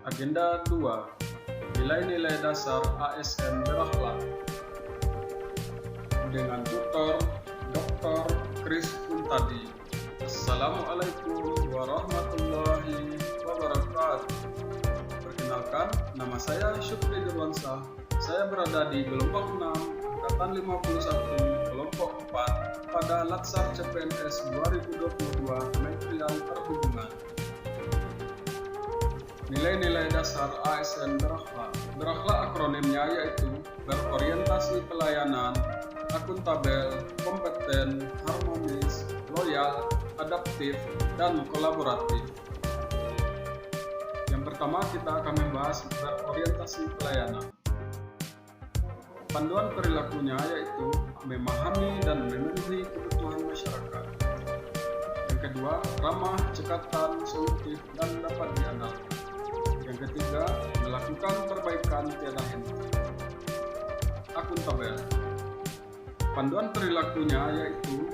Agenda 2. Nilai-nilai dasar ASN berakhlak dengan tutor Dr. Kris Kuntadi. Assalamualaikum warahmatullahi wabarakatuh. Perkenalkan, nama saya Syukri Dirwansyah. Saya berada di gelombang 6, angkatan 51, kelompok 4 pada Latsar CPNS 2022 Kementerian Perhubungan. Nilai-nilai dasar ASN berakhlak. Berakhlak akronimnya yaitu berorientasi pelayanan, akuntabel, kompeten, harmonis, loyal, adaptif, dan kolaboratif. Yang pertama kita akan membahas berorientasi pelayanan. Panduan perilakunya yaitu memahami dan memenuhi kebutuhan masyarakat. Yang kedua, ramah, cekatan, solutif, dan dapat diandalkan. Yang ketiga, melakukan perbaikan tiada henti. Akuntabel. Panduan perilakunya yaitu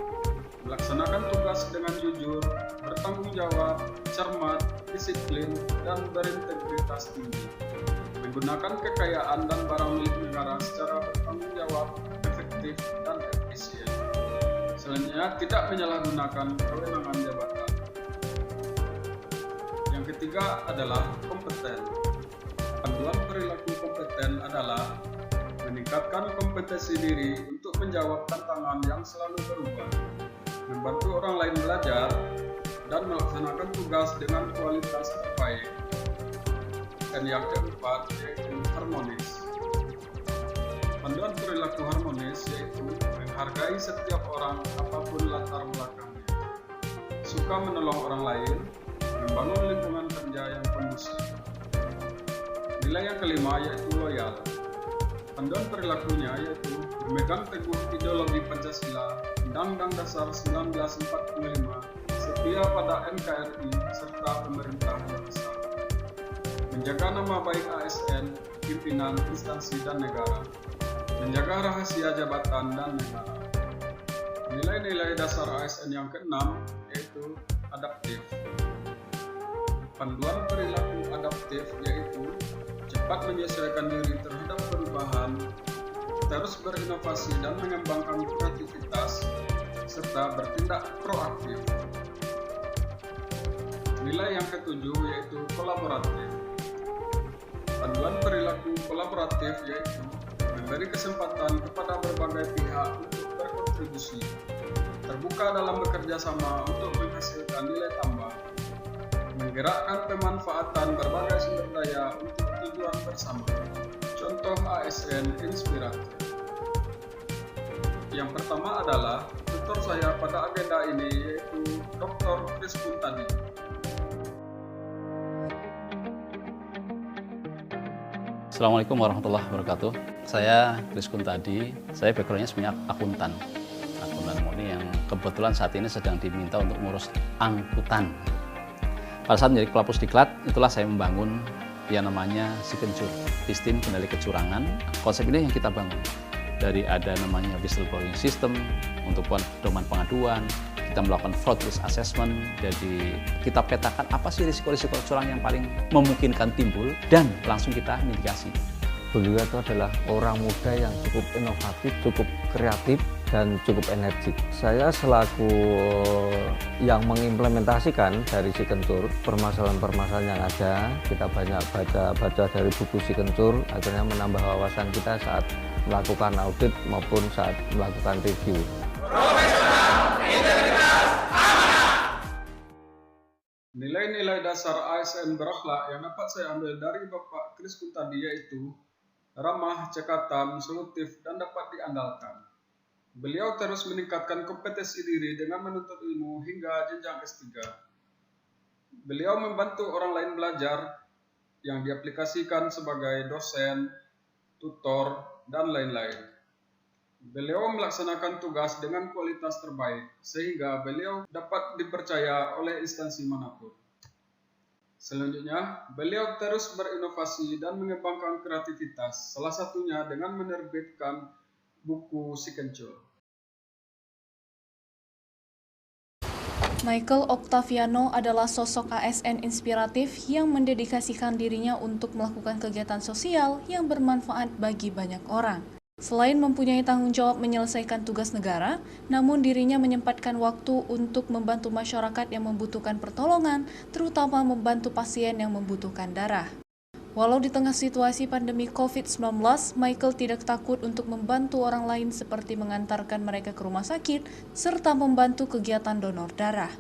melaksanakan tugas dengan jujur, bertanggung jawab, cermat, disiplin, dan berintegritas tinggi. Menggunakan kekayaan dan barang milik negara secara bertanggung jawab, efektif, dan efisien. Selanjutnya, tidak menyalahgunakan kewenangan jabatan. Yang ketiga adalah kompeten. Panduan perilaku kompeten adalah meningkatkan kompetensi diri untuk menjawab tantangan yang selalu berubah, membantu orang lain belajar, dan melaksanakan tugas dengan kualitas terbaik. Dan yang keempat yaitu harmonis. Panduan perilaku harmonis yaitu menghargai setiap orang apapun latar belakangnya, suka menolong orang lain, membangun lingkungan kerja yang kondusif. Nilai yang kelima yaitu loyal. Panduan perilakunya yaitu memegang teguh ideologi Pancasila, Undang-Undang Dasar 1945, setia pada NKRI, serta pemerintah yang sah. Menjaga nama baik ASN, pimpinan, instansi, dan negara. Menjaga rahasia jabatan dan negara. Nilai-nilai dasar ASN yang keenam yaitu adaptif. Panduan perilaku adaptif yaitu cepat menyesuaikan diri terhadap perubahan, terus berinovasi dan mengembangkan kreativitas, serta bertindak proaktif. Nilai yang ketujuh yaitu kolaboratif. Panduan perilaku kolaboratif yaitu memberi kesempatan kepada berbagai pihak untuk berkontribusi, terbuka dalam bekerja sama untuk menghasilkan nilai tambah, menggerakkan pemanfaatan berbagai sumber daya untuk tujuan bersama. Contoh ASN inspiratif. Yang pertama adalah tutor saya pada agenda ini yaitu Dr. Kris Kuntadi. Assalamualaikum warahmatullahi wabarakatuh. Saya Kris Kuntadi. Saya backgroundnya sebenarnya akuntan murni yang kebetulan saat ini sedang diminta untuk mengurus angkutan. Pada saat menjadi kepala Pusdiklat, itulah saya membangun yang namanya Sikencur, sistem kendali kecurangan. Konsep ini yang kita bangun. Dari ada namanya whistleblowing system untuk pedoman pengaduan, kita melakukan fraud risk assessment, jadi kita petakan apa sih risiko-risiko kecurangan yang paling memungkinkan timbul dan langsung kita mitigasi. Beliau itu adalah orang muda yang cukup inovatif, cukup kreatif, dan cukup energik. Saya selaku yang mengimplementasikan dari Sikencur, permasalahan-permasalahan yang ada, kita banyak baca dari buku Sikencur, akhirnya menambah wawasan kita saat melakukan audit maupun saat melakukan review. Profesional, integritas, amanah. Nilai-nilai dasar ASN berakhlak yang dapat saya ambil dari Bapak Kris Kuntadi yaitu ramah, cekatan, solutif, dan dapat diandalkan. Beliau terus meningkatkan kompetensi diri dengan menuntut ilmu hingga jenjang S3. Beliau membantu orang lain belajar yang diaplikasikan sebagai dosen, tutor, dan lain-lain. Beliau melaksanakan tugas dengan kualitas terbaik sehingga beliau dapat dipercaya oleh instansi manapun. Selanjutnya, beliau terus berinovasi dan mengembangkan kreativitas, salah satunya dengan menerbitkan buku Sikencur. Michael Octaviano adalah sosok ASN inspiratif yang mendedikasikan dirinya untuk melakukan kegiatan sosial yang bermanfaat bagi banyak orang. Selain mempunyai tanggung jawab menyelesaikan tugas negara, namun dirinya menyempatkan waktu untuk membantu masyarakat yang membutuhkan pertolongan, terutama membantu pasien yang membutuhkan darah. Walau di tengah situasi pandemi COVID-19, Michael tidak takut untuk membantu orang lain seperti mengantarkan mereka ke rumah sakit, serta membantu kegiatan donor darah.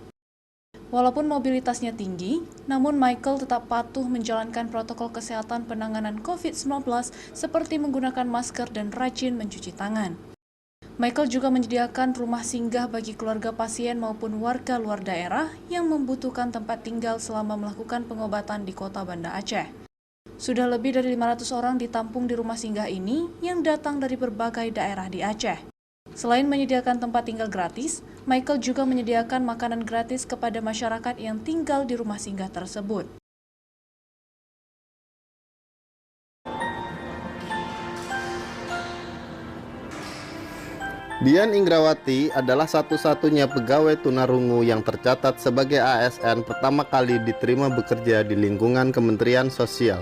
Walaupun mobilitasnya tinggi, namun Michael tetap patuh menjalankan protokol kesehatan penanganan COVID-19 seperti menggunakan masker dan rajin mencuci tangan. Michael juga menyediakan rumah singgah bagi keluarga pasien maupun warga luar daerah yang membutuhkan tempat tinggal selama melakukan pengobatan di kota Banda Aceh. Sudah lebih dari 500 orang ditampung di rumah singgah ini yang datang dari berbagai daerah di Aceh. Selain menyediakan tempat tinggal gratis, Michael juga menyediakan makanan gratis kepada masyarakat yang tinggal di rumah singgah tersebut. Dian Ingrawati adalah satu-satunya pegawai tunarungu yang tercatat sebagai ASN pertama kali diterima bekerja di lingkungan Kementerian Sosial.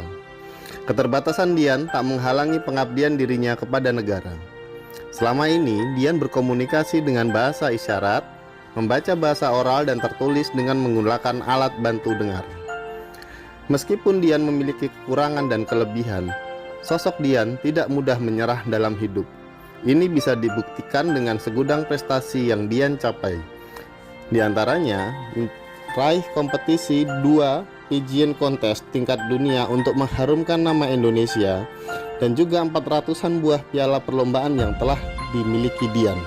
Keterbatasan Dian tak menghalangi pengabdian dirinya kepada negara. Selama ini, Dian berkomunikasi dengan bahasa isyarat, membaca bahasa oral dan tertulis dengan menggunakan alat bantu dengar. Meskipun Dian memiliki kekurangan dan kelebihan, sosok Dian tidak mudah menyerah dalam hidup. Ini bisa dibuktikan dengan segudang prestasi yang Dian capai. Di antaranya, raih kompetisi 2 Pigeon Contest tingkat dunia untuk mengharumkan nama Indonesia, dan juga 400-an buah piala perlombaan yang telah dimiliki Dian.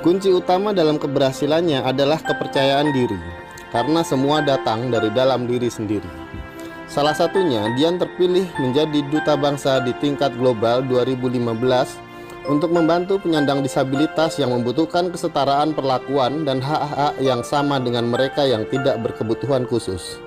Kunci utama dalam keberhasilannya adalah kepercayaan diri, karena semua datang dari dalam diri sendiri. Salah satunya, Dian terpilih menjadi Duta Bangsa di tingkat global 2015 untuk membantu penyandang disabilitas yang membutuhkan kesetaraan perlakuan dan hak-hak yang sama dengan mereka yang tidak berkebutuhan khusus.